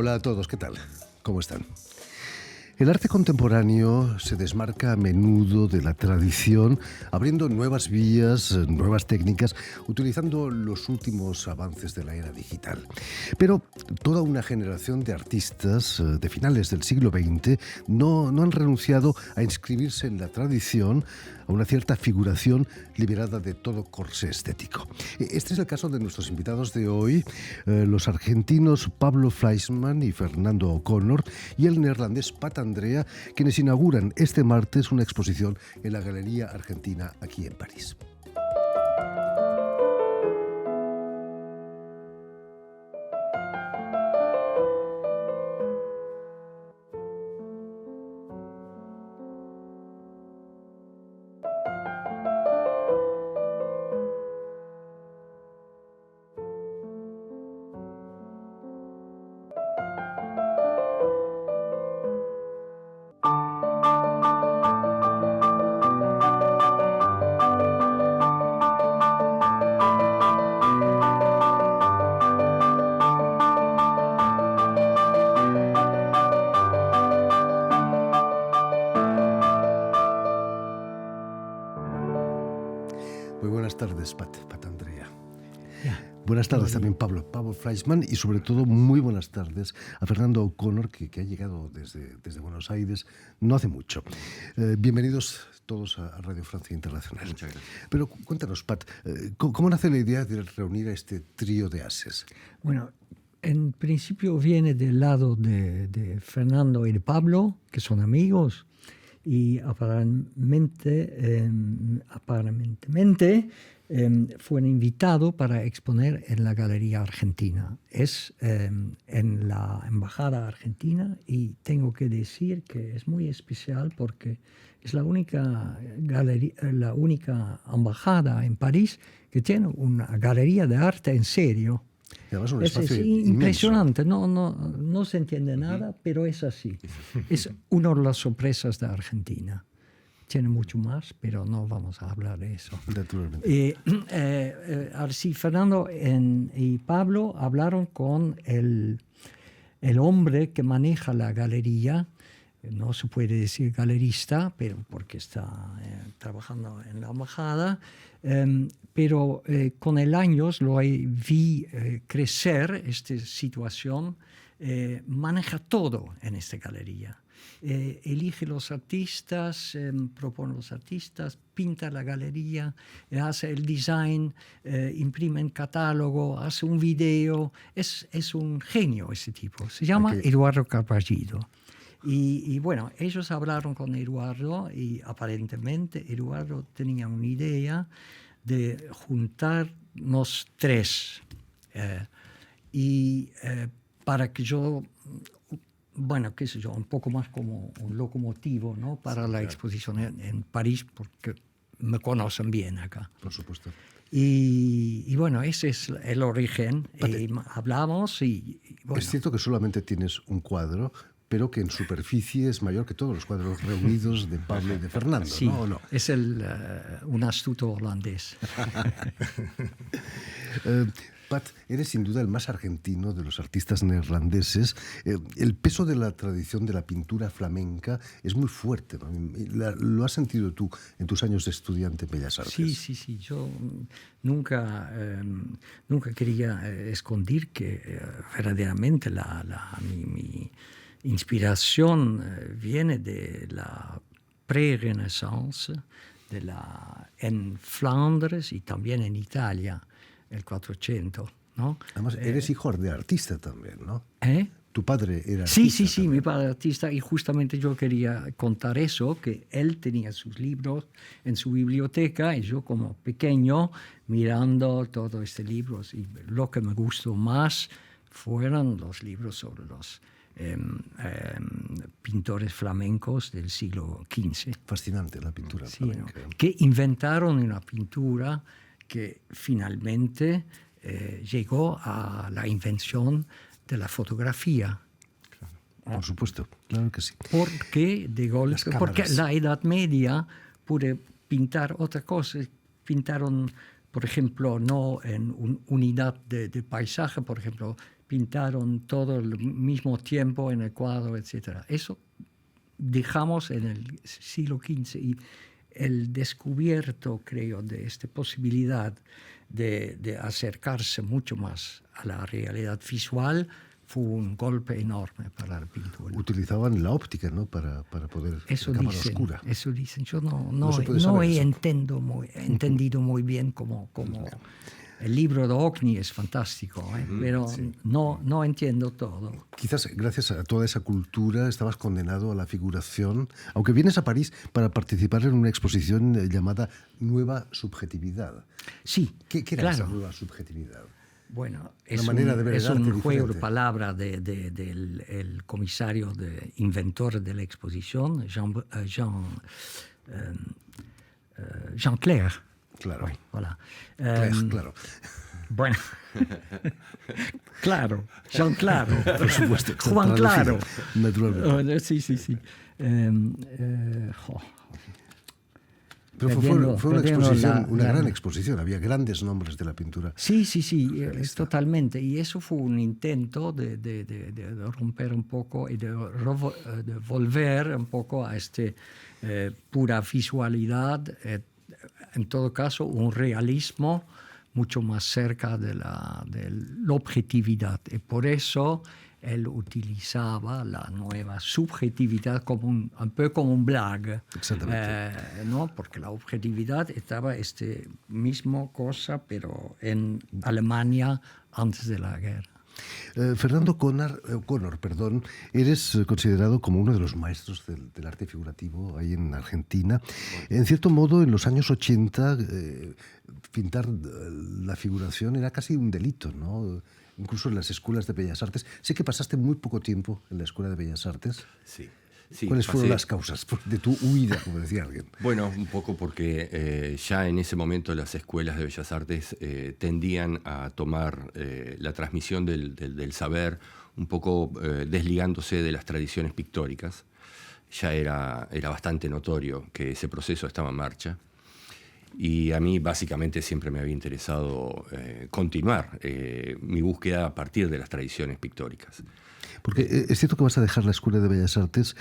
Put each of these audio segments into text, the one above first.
Hola a todos, ¿qué tal? ¿Cómo están? El arte contemporáneo se desmarca a menudo de la tradición, abriendo nuevas vías, nuevas técnicas, utilizando los últimos avances de la era digital. Pero toda una generación de artistas de finales del siglo XX no han renunciado a inscribirse en la tradición, a una cierta figuración liberada de todo corsé estético. Este es el caso de nuestros invitados de hoy, los argentinos Pablo Fleischmann y Fernando O'Connor, y el neerlandés Pat Andrea, quienes inauguran este martes una exposición en la Galería Argentina aquí en París. Muy buenas tardes, Pat Andrea. Buenas tardes también, Pablo Fleischmann, y sobre todo muy buenas tardes a Fernando O'Connor, que ha llegado desde Buenos Aires no hace mucho. Bienvenidos todos a Radio Francia Internacional. Muchas gracias. Pero cuéntanos, Pat, ¿cómo nace la idea de reunir a este trío de ases? Bueno, en principio viene del lado de Fernando y de Pablo, que son amigos, y aparentemente fueron invitados para exponer en la Galería Argentina. Es en la Embajada Argentina, y tengo que decir que es muy especial porque es la única embajada en París que tiene una galería de arte en serio. Y además un Es espacio impresionante, no se entiende nada, pero es así. Es una de las sorpresas de Argentina. Tiene mucho más, pero no vamos a hablar de eso. Naturalmente. Así, Fernando y Pablo hablaron con el hombre que maneja la galería. No se puede decir galerista, pero porque está trabajando en la embajada. Pero con el años lo vi crecer esta situación. Maneja todo en esta galería. Elige los artistas, propone los artistas, pinta la galería, hace el design, imprime un catálogo, hace un video. Es un genio ese tipo. Se llama Eduardo Carballido. Y bueno, ellos hablaron con Eduardo y aparentemente Eduardo tenía una idea de juntarnos tres. Para que yo, bueno, qué sé yo, un poco más como un locomotivo, ¿no? Para la exposición en París, porque me conocen bien acá. Por supuesto. Y bueno, ese es el origen. Hablamos y bueno. Es cierto que solamente tienes un cuadro, pero que en superficie es mayor que todos los cuadros reunidos de Pablo y de Fernando, sí, ¿no? ¿O no? Es un astuto holandés. Pat, eres sin duda el más argentino de los artistas neerlandeses. El peso de la tradición de la pintura flamenca es muy fuerte, ¿no? ¿Lo has sentido tú en tus años de estudiante en Bellas Artes? Sí. Yo nunca quería esconder que verdaderamente mi inspiración viene de la pre-Renaissance, en Flandres y también en Italia, el 400, ¿no? Además, eres hijo de artista también, ¿no? Tu padre era artista. Sí, también. Mi padre era artista, y justamente yo quería contar eso, que él tenía sus libros en su biblioteca y yo como pequeño mirando todos estos libros, y lo que me gustó más fueron los libros sobre los pintores flamencos del siglo XV. Fascinante la pintura flamenca. ¿No? Que inventaron una pintura que finalmente llegó a la invención de la fotografía. Por supuesto, claro que sí. Porque la Edad Media pude pintar otra cosa. Pintaron, por ejemplo, no en unidad de paisaje, por ejemplo, pintaron todo al mismo tiempo en el cuadro, etc. Eso dejamos en el siglo XV y el descubierto, creo, de esta posibilidad de acercarse mucho más a la realidad visual fue un golpe enorme para la pintura. Utilizaban la óptica, ¿no? Para poder Eso cámara dicen, oscura. eso dicen. Yo no saber he eso. entendido muy bien cómo el libro de Ocni es fantástico, pero no entiendo todo. Quizás gracias a toda esa cultura estabas condenado a la figuración, aunque vienes a París para participar en una exposición llamada Nueva Subjetividad. Sí, ¿Qué era claro. esa nueva subjetividad? Bueno, Una manera de ver el arte un juego de diferente. palabras del el comisario, inventor de la exposición, Jean Clair. Claro. Oui, voilà. Claro. Bueno, claro, Jean Claro. Por supuesto. está Juan traducido, Claro. Naturalmente. Sí. Pero fue una exposición, una gran exposición. Había grandes nombres de la pintura. Sí, totalmente. Y eso fue un intento de romper un poco y de volver un poco a esta pura visualidad, en todo caso un realismo mucho más cerca de la objetividad. Y por eso él utilizaba la nueva subjetividad como un peu como un blague. Exactamente. ¿No? Porque la objetividad estaba mismo cosa, pero en Alemania antes de la guerra. Fernando Connor, eres considerado como uno de los maestros del arte figurativo ahí en Argentina. En cierto modo, en los años 80, pintar la figuración era casi un delito, ¿no? Incluso en las escuelas de Bellas Artes. Sé que pasaste muy poco tiempo en la Escuela de Bellas Artes. Sí. ¿Cuáles fueron las causas de tu huida, como decía alguien? Bueno, un poco porque ya en ese momento las escuelas de Bellas Artes tendían a tomar la transmisión del saber un poco desligándose de las tradiciones pictóricas. Ya era bastante notorio que ese proceso estaba en marcha. Y a mí básicamente siempre me había interesado continuar mi búsqueda a partir de las tradiciones pictóricas. Porque es cierto que vas a dejar la Escuela de Bellas Artes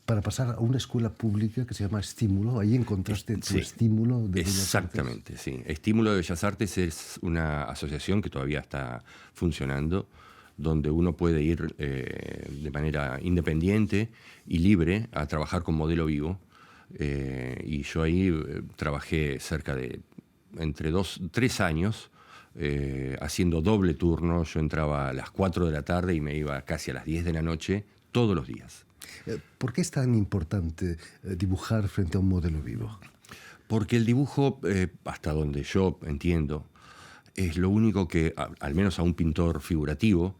para pasar a una escuela pública que se llama Estímulo. Ahí encontraste tu estímulo de Bellas Artes. Exactamente, sí. Estímulo de Bellas Artes es una asociación que todavía está funcionando, donde uno puede ir de manera independiente y libre a trabajar con modelo vivo. Y yo ahí trabajé cerca de entre 3 años haciendo doble turno. Yo entraba a las 4 de la tarde y me iba casi a las 10 de la noche todos los días. ¿Por qué es tan importante dibujar frente a un modelo vivo? Porque el dibujo, hasta donde yo entiendo, es lo único que, al menos a un pintor figurativo,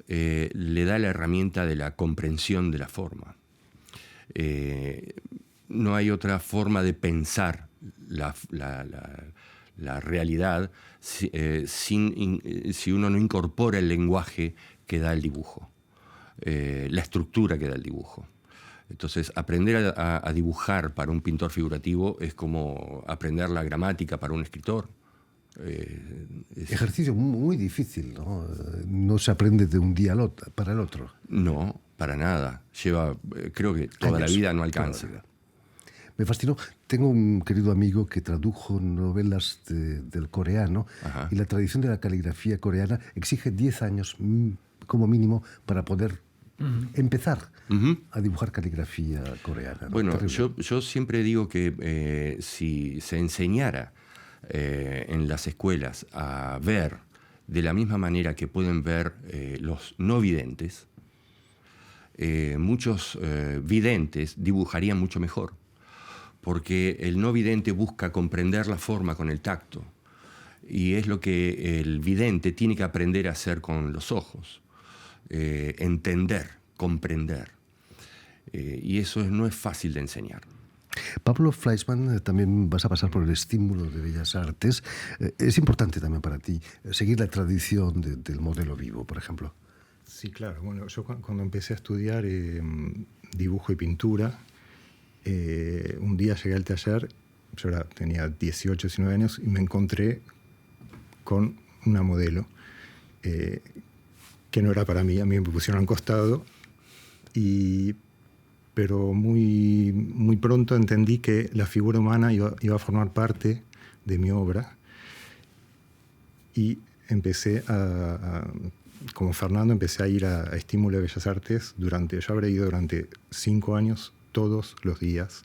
le da la herramienta de la comprensión de la forma. No hay otra forma de pensar la realidad si uno no incorpora el lenguaje que da el dibujo, la estructura que da el dibujo. Entonces, aprender a dibujar para un pintor figurativo es como aprender la gramática para un escritor. Ejercicio muy difícil, ¿no? No se aprende de un día para el otro. No, para nada. Lleva, creo que toda la vida no alcanza. Me fascinó. Tengo un querido amigo que tradujo novelas del coreano. Ajá. Y la tradición de la caligrafía coreana exige 10 años como mínimo para poder empezar a dibujar caligrafía coreana, ¿no? Bueno, yo siempre digo que si se enseñara en las escuelas a ver de la misma manera que pueden ver los no videntes, muchos videntes dibujarían mucho mejor. Porque el no vidente busca comprender la forma con el tacto. Y es lo que el vidente tiene que aprender a hacer con los ojos. Entender, comprender. Y eso no es fácil de enseñar. Pablo Fleischmann, también vas a pasar por el Estímulo de Bellas Artes. Es importante también para ti seguir la tradición del modelo vivo, por ejemplo. Sí, claro. Bueno, yo cuando empecé a estudiar dibujo y pintura, un día llegué al taller, yo tenía 18, 19 años, y me encontré con una modelo que no era para mí. A mí me pusieron al costado, pero muy, muy pronto entendí que la figura humana iba a formar parte de mi obra, y empecé como Fernando, empecé a ir a Estímulo de Bellas Artes yo habré ido durante 5 años, todos los días.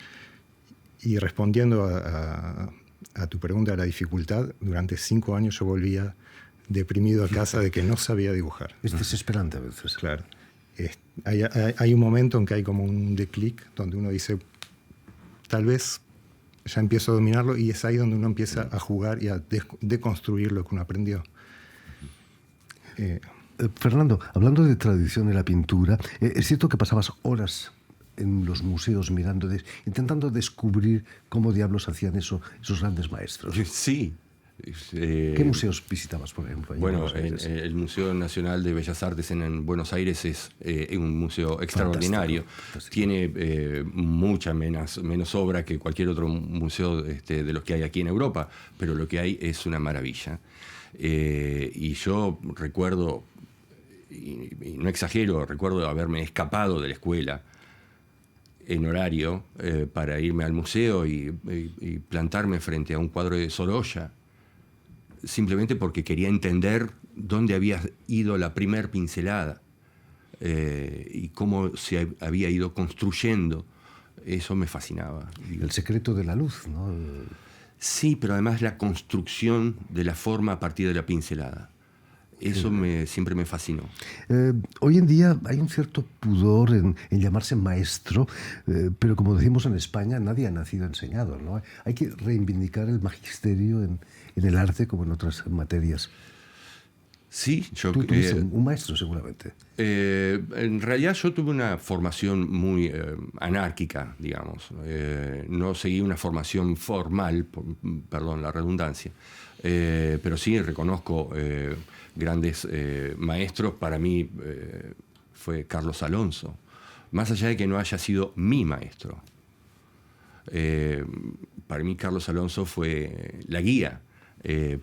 Y respondiendo a tu pregunta de la dificultad, durante 5 años yo volvía deprimido a casa de que no sabía dibujar. Es desesperante a veces. Claro. Hay un momento en que hay como un declic donde uno dice, tal vez ya empiezo a dominarlo, y es ahí donde uno empieza a jugar y a deconstruir lo que uno aprendió. Fernando, hablando de tradición en la pintura, ¿es cierto que pasabas horas en los museos mirando, intentando descubrir cómo diablos hacían eso esos grandes maestros? Sí. ¿Qué museos visitabas, por ejemplo? Bueno, el Museo Nacional de Bellas Artes en Buenos Aires es un museo extraordinario. Fantástico. Tiene mucha menos obra que cualquier otro museo de los que hay aquí en Europa, pero lo que hay es una maravilla. Y yo recuerdo, y no exagero, recuerdo haberme escapado de la escuela en horario para irme al museo y plantarme frente a un cuadro de Sorolla, simplemente porque quería entender dónde había ido la primer pincelada y cómo se había ido construyendo. Eso me fascinaba. El secreto de la luz, ¿no? Sí, pero además la construcción de la forma a partir de la pincelada. Eso siempre me fascinó. Hoy en día hay un cierto pudor en llamarse maestro, pero como decimos en España, nadie ha nacido enseñado, ¿no? Hay que reivindicar el magisterio en el arte como en otras materias. Sí, Tú tuviste un maestro seguramente. En realidad yo tuve una formación muy anárquica, digamos. No seguí una formación formal, perdón la redundancia, pero sí reconozco grandes maestros. Para mí fue Carlos Alonso, más allá de que no haya sido mi maestro. Para mí Carlos Alonso fue la guía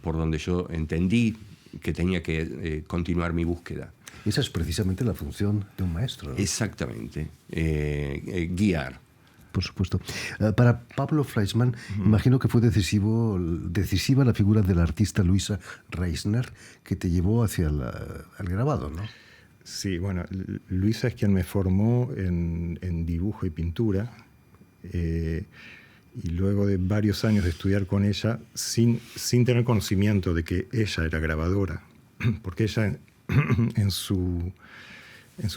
por donde yo entendí que tenía que continuar mi búsqueda. Esa es precisamente la función de un maestro, ¿no? Exactamente, guiar. Por supuesto. Para Pablo Fleischmann, imagino que fue decisiva la figura de la artista Luisa Reisner, que te llevó hacia el grabado, ¿no? Sí, bueno, Luisa es quien me formó en dibujo y pintura. Y luego de varios años de estudiar con ella, sin tener conocimiento de que ella era grabadora, porque ella en su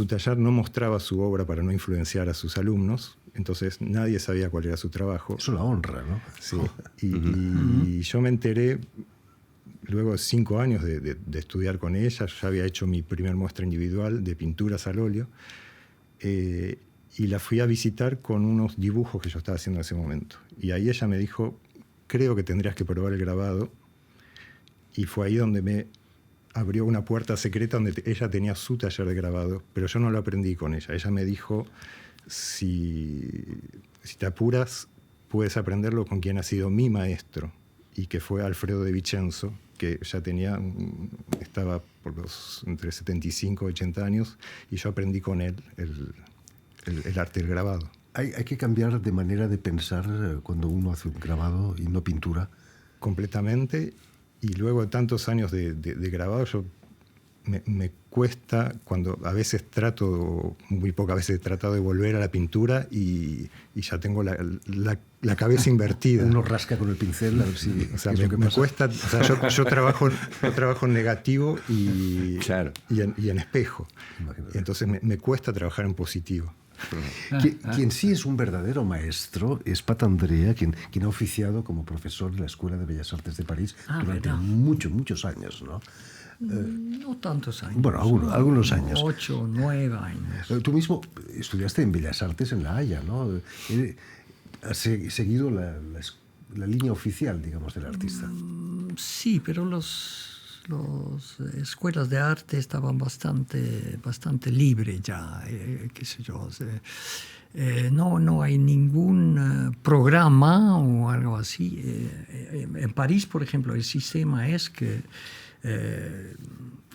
taller no mostraba su obra para no influenciar a sus alumnos, entonces nadie sabía cuál era su trabajo. Es una honra, ¿no? Sí, y yo me enteré, luego de 5 años de estudiar con ella, ya había hecho mi primer muestra individual de pinturas al óleo, y la fui a visitar con unos dibujos que yo estaba haciendo en ese momento. Y ahí ella me dijo, creo que tendrías que probar el grabado. Y fue ahí donde me abrió una puerta secreta donde ella tenía su taller de grabado, pero yo no lo aprendí con ella. Ella me dijo, si te apuras, puedes aprenderlo con quien ha sido mi maestro, y que fue Alfredo de Vicenzo, que ya estaba por entre 75 y 80 años, y yo aprendí con él el arte del grabado. Hay que cambiar de manera de pensar cuando uno hace un grabado y no pintura. Completamente. Y luego de tantos años de grabado, me cuesta, cuando a veces muy pocas veces he tratado de volver a la pintura y ya tengo la cabeza invertida. Uno rasca con el pincel a ver si... O sea, me cuesta. O sea, yo trabajo en negativo y en espejo. Y entonces me cuesta trabajar en positivo. Quien sí es un verdadero maestro es Pat Andrea, quien ha oficiado como profesor en la Escuela de Bellas Artes de París durante muchos años, ¿no? No tantos años. Bueno, algunos años. 8 o 9 años. Tú mismo estudiaste en Bellas Artes en La Haya, ¿no? ¿Has seguido la línea oficial, digamos, del artista? Sí, pero las escuelas de arte estaban bastante libres ya, qué sé yo. No hay ningún programa o algo así. En París, por ejemplo, el sistema es que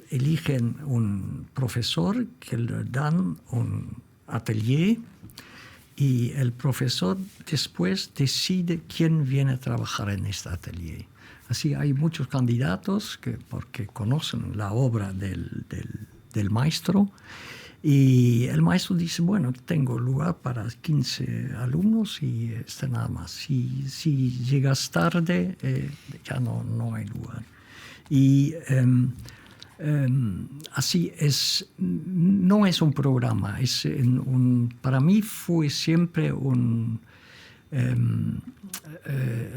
eligen un profesor que le dan un atelier y el profesor después decide quién viene a trabajar en este atelier. Así hay muchos candidatos porque conocen la obra del maestro y el maestro dice, bueno, tengo lugar para 15 alumnos y nada más. Si llegas tarde, ya no hay lugar. Y así es, no es un programa, para mí fue siempre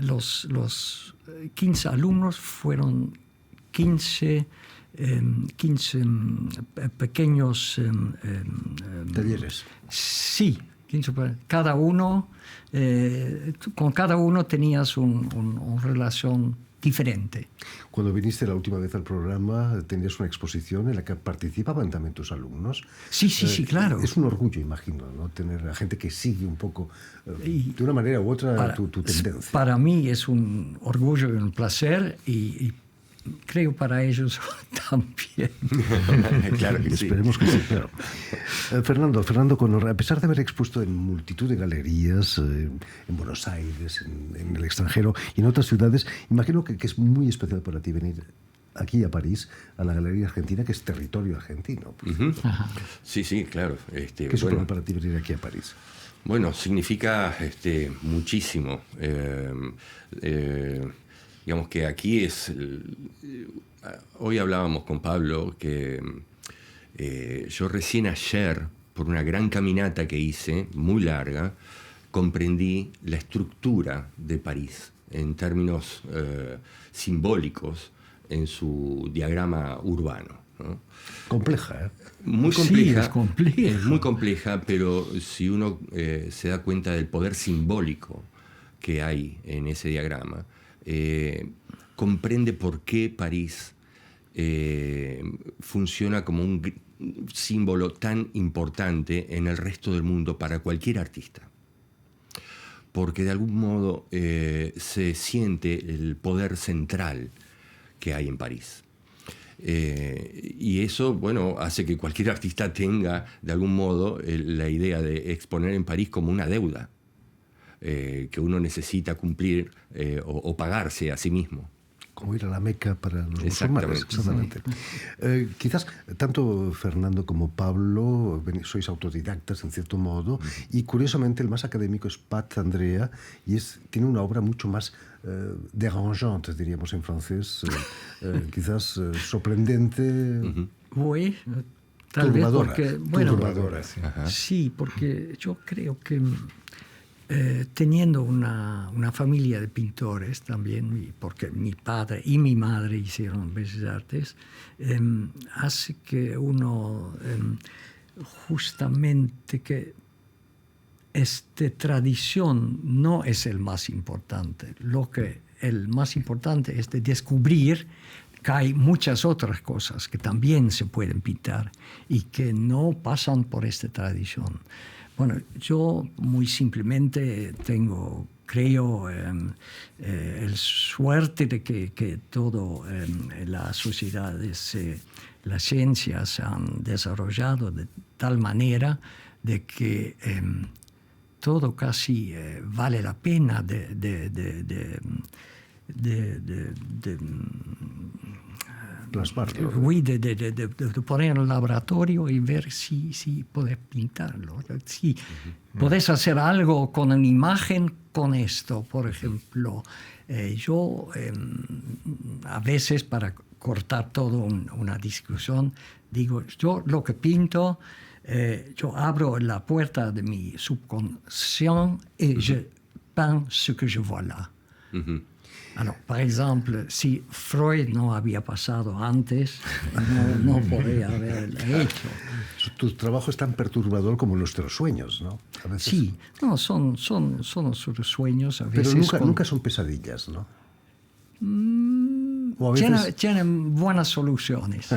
los 15 alumnos fueron 15 pequeños talleres. Sí, 15, cada uno, con cada uno tenías una relación diferente. Cuando viniste la última vez al programa, tenías una exposición en la que participaban también tus alumnos. Sí, claro. Es un orgullo, imagino, ¿no? Tener a gente que sigue un poco, de una manera u otra, tu tendencia. Para mí es un orgullo y un placer y creo para ellos también. Claro que sí. Esperemos que sí, claro. Fernando Conor, a pesar de haber expuesto en multitud de galerías, en Buenos Aires, en el extranjero y en otras ciudades, imagino que es muy especial para ti venir aquí a París, a la Galería Argentina, que es territorio argentino. Uh-huh. Sí, claro. ¿Qué supone para ti venir aquí a París? Bueno, significa muchísimo. Digamos que aquí hoy hablábamos con Pablo que yo recién ayer, por una gran caminata que hice, muy larga, comprendí la estructura de París en términos simbólicos en su diagrama urbano, ¿no? Compleja, ¿eh? Muy compleja. Sí, es compleja. Es muy compleja, pero si uno se da cuenta del poder simbólico que hay en ese diagrama, comprende por qué París funciona como un símbolo tan importante en el resto del mundo para cualquier artista. Porque de algún modo se siente el poder central que hay en París. Y eso, bueno, hace que cualquier artista tenga, de algún modo, la idea de exponer en París como una deuda que uno necesita cumplir o pagarse a sí mismo. Como ir a la Meca para los musulmanes. Exactamente. Quizás tanto Fernando como Pablo sois autodidactas en cierto modo, y curiosamente el más académico es Pat Andrea, y tiene una obra mucho más dérangeante, diríamos en francés, quizás sorprendente. Oui, tal vez porque... Bueno, turbadora, sí. Sí, porque yo creo que teniendo una familia de pintores también, porque mi padre y mi madre hicieron Bellas Artes, hace que uno justamente que esta tradición no es el más importante. El más importante es de descubrir que hay muchas otras cosas que también se pueden pintar y que no pasan por esta tradición. Bueno, yo muy simplemente creo el suerte de que todo las sociedades, las ciencias se han desarrollado de tal manera de que todo casi vale la pena plasmarlo. De poner en el laboratorio y ver si podés pintarlo. Si podés hacer algo con una imagen con esto, por ejemplo. Yo a veces, para cortar toda una discusión, digo, yo lo que pinto, yo abro la puerta de mi subconscient y je peins ce que je vois là. Alors, por ejemplo, si Freud no había pasado antes, no podría haberlo hecho. Tu trabajo es tan perturbador como nuestros sueños, ¿no? A veces. Sí, no, son nuestros sueños a veces. Pero nunca son pesadillas, ¿no? O a veces... tienen buenas soluciones.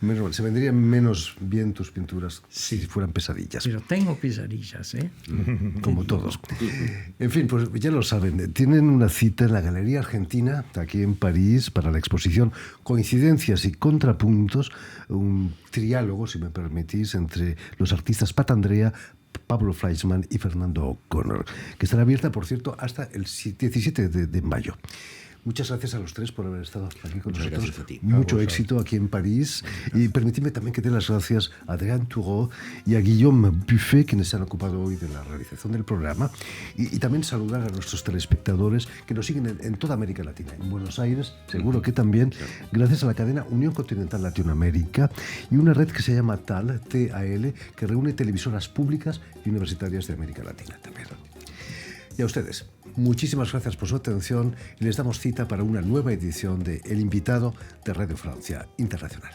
Menos mal, se vendrían menos bien tus pinturas si fueran pesadillas. Pero tengo pesadillas, ¿eh? Como todos. En fin, pues ya lo saben, tienen una cita en la Galería Argentina, aquí en París, para la exposición Coincidencias y Contrapuntos, un triálogo, si me permitís, entre los artistas Pat Andrea, Pablo Fleischmann y Fernando O'Connor, que estará abierta, por cierto, hasta el 17 de mayo. Muchas gracias a los tres por haber estado aquí con Muchas nosotros. gracias a ti. Mucho éxito aquí en París. Y permíteme también que dé las gracias a Adrián Toureau y a Guillaume Buffet, quienes se han ocupado hoy de la realización del programa. Y también saludar a nuestros telespectadores que nos siguen en toda América Latina. En Buenos Aires, seguro que también, gracias a la cadena Unión Continental Latinoamérica y una red que se llama TAL, TAL, que reúne televisoras públicas y universitarias de América Latina también. Y a ustedes, muchísimas gracias por su atención y les damos cita para una nueva edición de El Invitado de Radio Francia Internacional.